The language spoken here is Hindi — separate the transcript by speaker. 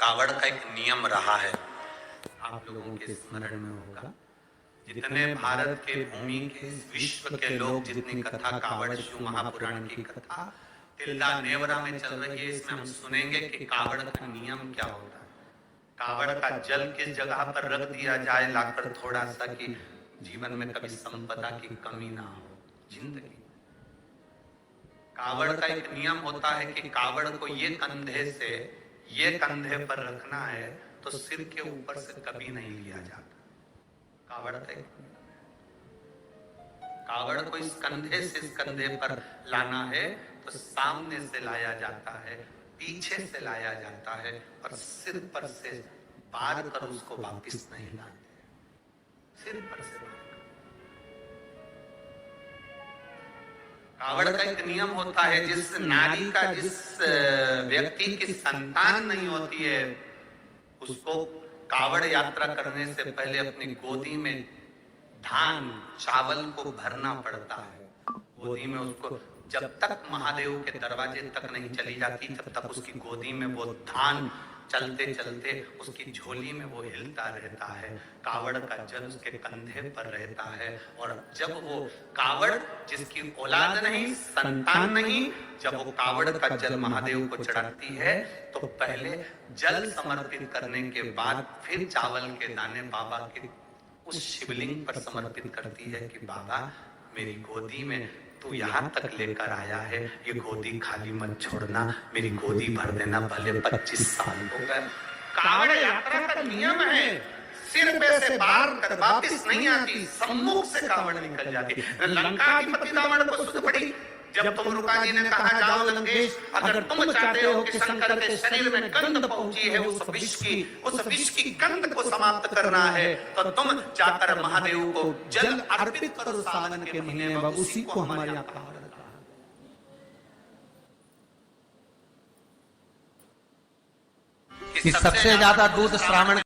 Speaker 1: कावड़ का एक नियम रहा है, आप लोगों के स्मरण में होगा। जितने भारत के भूमि के विश्व के लोग जितनी कथा कावड़ शिव महापुराण की कथा तिल्दा नेवरा में चल रही है, इसमें हम सुनेंगे कि कावड़ का नियम क्या होता है। कावड़ का जल किस जगह पर रख दिया जाए लाकर थोड़ा सा कि जीवन में कभी संपदा की कमी ना हो जिंदगी। कावड़ का एक नियम होता है कि कावड़ को ये कंधे पर रखना है तो सिर के ऊपर से कभी नहीं लिया जाता। कावड़ को इस कंधे से इस कंधे पर लाना है तो सामने से लाया जाता है, पीछे से लाया जाता है और सिर पर से पार कर उसको वापस नहीं लाते, सिर पर से। कावड़ का एक नियम होता है, जिस नारी का जिस व्यक्ति की संतान नहीं होती है उसको कावड़ यात्रा करने से पहले अपनी गोदी में धान चावल को भरना पड़ता है। गोदी में उसको जब तक महादेव के दरवाजे तक नहीं चली जाती तब तक उसकी गोदी में वो धान चलते चलते उसकी झोली में वो हिलता रहता है। कावड़ का जल उसके कंधे पर रहता है और जब वो कावड़ जिसकी औलाद नहीं संतान नहीं, जब वो कावड़ का जल महादेव को चढ़ाती है तो पहले जल समर्पित करने के बाद फिर चावल के दाने बाबा के उस शिवलिंग पर समर्पित करती है कि बाबा मेरी गोदी में तू यहाँ तक लेकर आया है, ये गोदी खाली मत छोड़ना, मेरी गोदी भर देना, भले 25 साल हो गए। कावड़ यात्रा का नियम है, सिर पे से बाहर कर वापिस नहीं आती, सम्मुख से कावड़ निकल जाती। लंकाधिपति रावण को सुध पड़ी जब तुम रुका जी ने कहा जाओ लंकेश, अगर तुम चाहते हो कि शंकर के शरीर में गंध पहुंची है उस विष की गंध को समाप्त करना है तो तुम जाकर महादेव को जल अर्पित करो सावन के महीने में, उसी को हमारे यहाँ कहा।
Speaker 2: कि सबसे ज्यादा दूध श्रावण